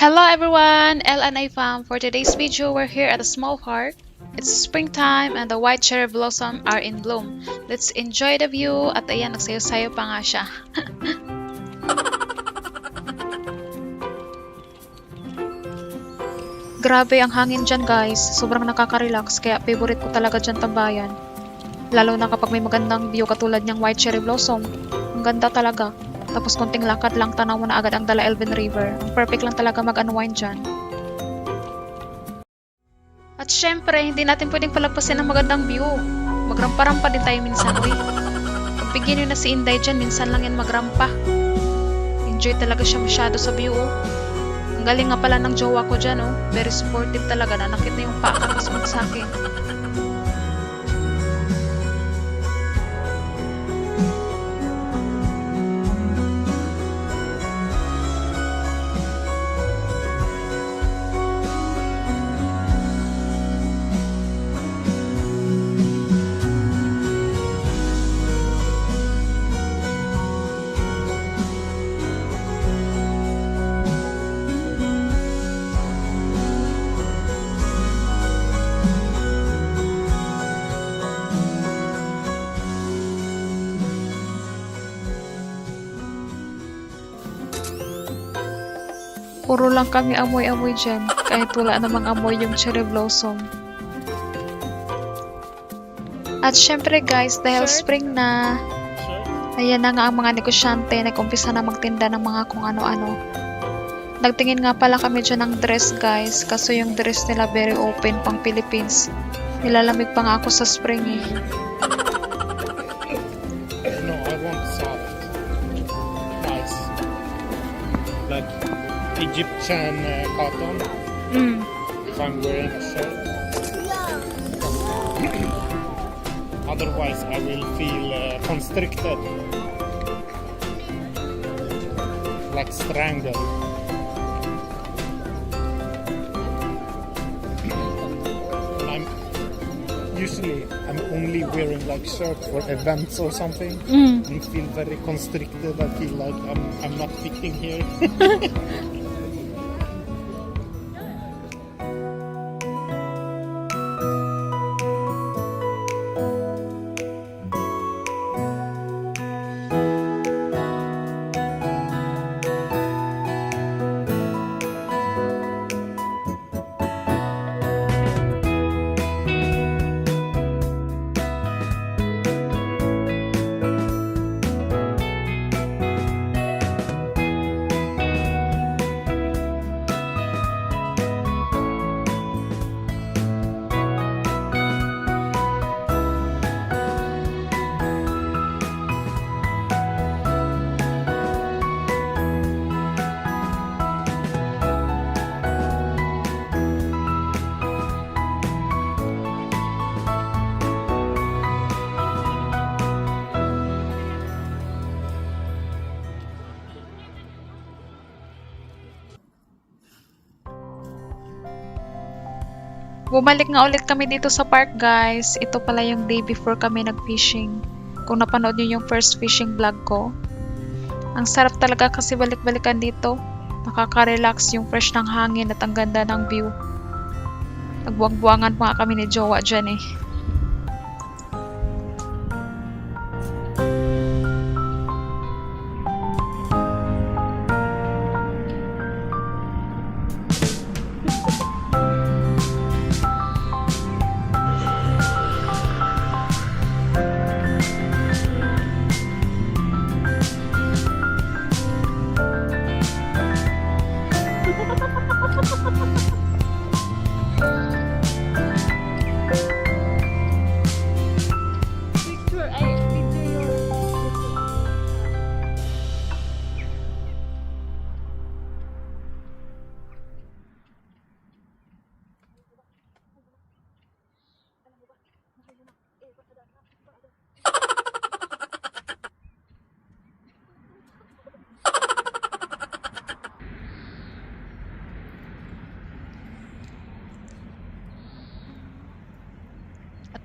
Hello everyone, LNA fam. For today's video, we're here at a small park. It's springtime and the white cherry blossom are in bloom. Let's enjoy the view at ayan, nagsayo-sayo pa nga siya. Grabe ang hangin dyan guys, sobrang nakaka-relax kaya favorite ko talaga dyan tambayan. Lalo na kapag may magandang view katulad niyang white cherry blossom. Ang ganda talaga. Tapos konting lakad lang tanaw mo na agad ang Dala Elven River. Ang perfect lang talaga mag-unwind dyan. At syempre, hindi natin pwedeng palagpasin ang magandang view. Magrampa-rampa din tayo minsan, uy. Pag bigyan nyo na si Inday dyan, minsan lang yan magrampa. Enjoy talaga siya masyado sa view, oh. Ang galing nga pala ng jowa ko dyan, oh. Very supportive talaga, nanakit na yung paa tapos magsake. Puro lang kami amoy-amoy dyan, kahit wala namang amoy yung cherry blossom. At syempre guys, dahil spring na, ayan na nga ang mga negosyante, nag-umpisa na magtinda ng mga kung ano-ano. Nagtingin nga pala kami dyan ng dress guys, kaso yung dress nila very open pang Philippines. Nilalamig pa nga ako sa spring eh. No, I want soft, nice, like Egyptian cotton. If I'm wearing a shirt. Otherwise, I will feel constricted, like strangled. I'm only wearing like shirt for events or something. I feel very constricted. I feel like I'm not fitting here. Bumalik nga ulit kami dito sa park guys. Ito pala yung day before kami nag-fishing. Kung napanood nyo yung first fishing vlog ko. Ang sarap talaga kasi balik-balikan dito. Nakaka-relax yung fresh ng hangin at ang ganda ng view. Nagbuwang-buwangan pa nga kami ni Jowa dyan eh.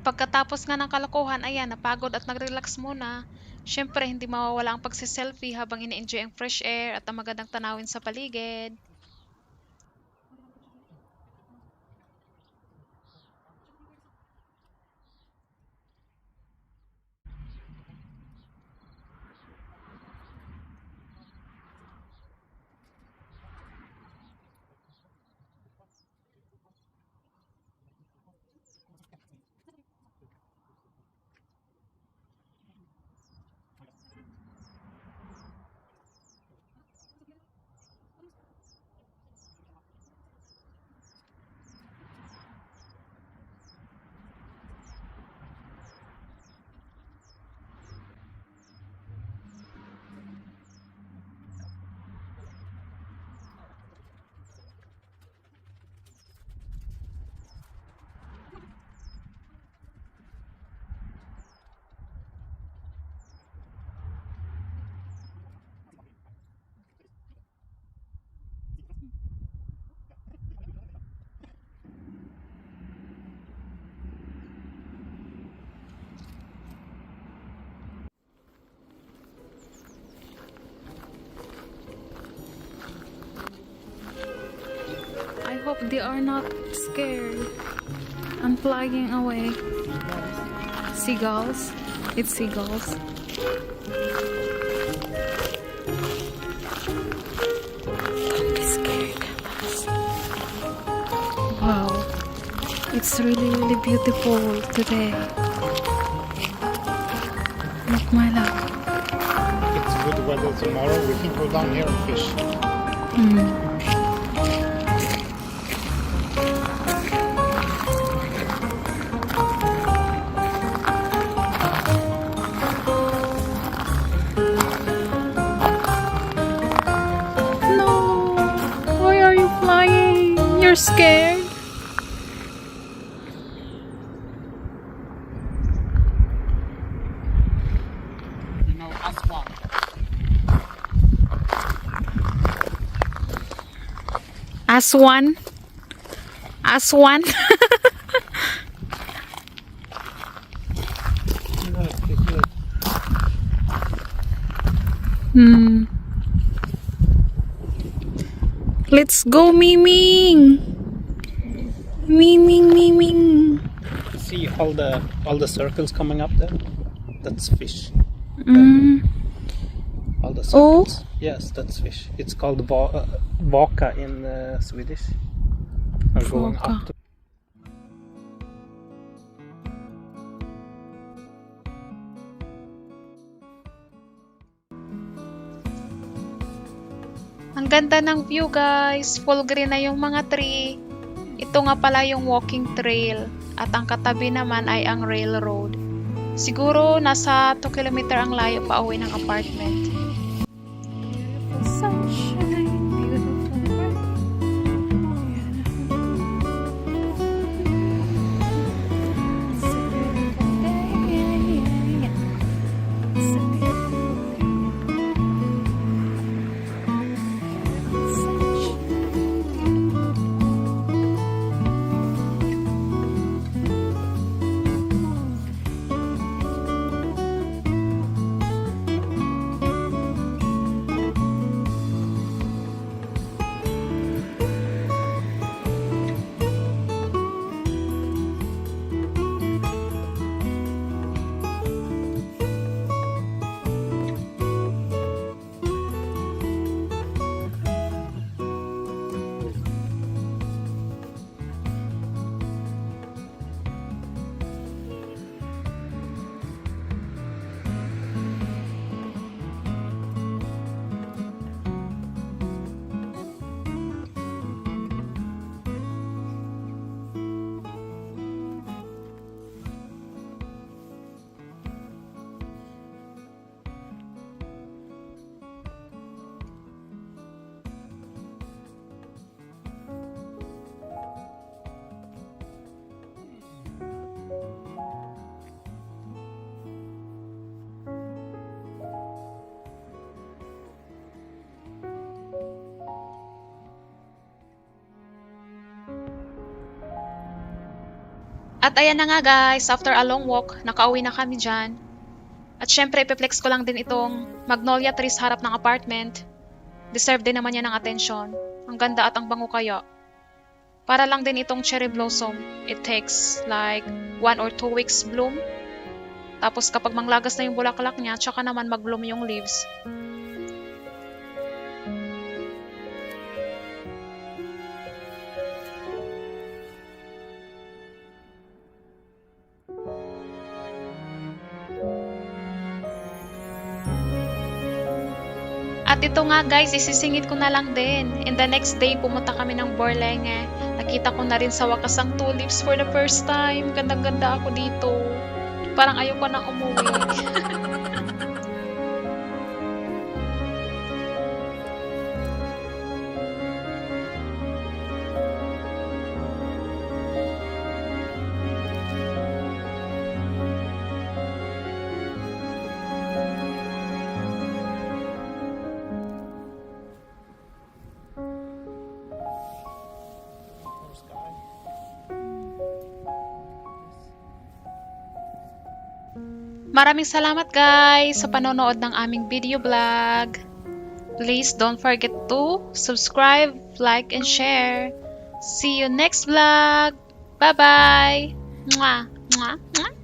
Pagkatapos nga ng kalokohan, ayan, napagod at nag-relax muna. Syempre, hindi mawawala ang pagsiselfie habang ini-enjoy ang fresh air at ang magandang tanawin sa paligid. they are not scared. I'm flying away. Seagulls. It's seagulls. Don't be scared, guys. Wow. It's really, really beautiful today. Look, my love. It's good weather tomorrow. We can go down here and fish. No. Why are you flying? You're scared. You know, Aswan. Aswan. Aswan. Let's go, Miming. Miming, Miming. See all the circles coming up there? That's fish. All the circles. Yes, that's fish. It's called vaka in Swedish. We're going Vaka. up to Ang ganda ng view, guys. Full green na yung mga tree. Ito nga pala yung walking trail. At ang katabi naman ay ang railroad. Siguro nasa 2 kilometer ang layo pa uwi ng apartment. Beautiful sunshine, beautiful weather. It's a beautiful day. It's a beautiful At ayan na nga guys, after a long walk, nakauwi na kami dyan. At syempre, ipiplex ko lang din itong magnolia trees harap ng apartment. Deserve din naman yan ng atensyon. Ang ganda at ang bango kaya. Para lang din itong cherry blossom. It takes like 1 or 2 weeks bloom. Tapos kapag manglagas na yung bulaklak niya, tsaka naman mag-bloom yung leaves. At ito nga guys, isisingit ko na lang din. In the next day, pumunta kami ng Borlenge. Nakita ko na rin sa wakas ang tulips for the first time. Gandang-ganda ako dito. Parang ayoko nang umuwi. Maraming salamat guys sa panonood ng aming video vlog. Please don't forget to subscribe, like, and share. See you next vlog. Bye-bye. Mwah. Mwah. Mwah.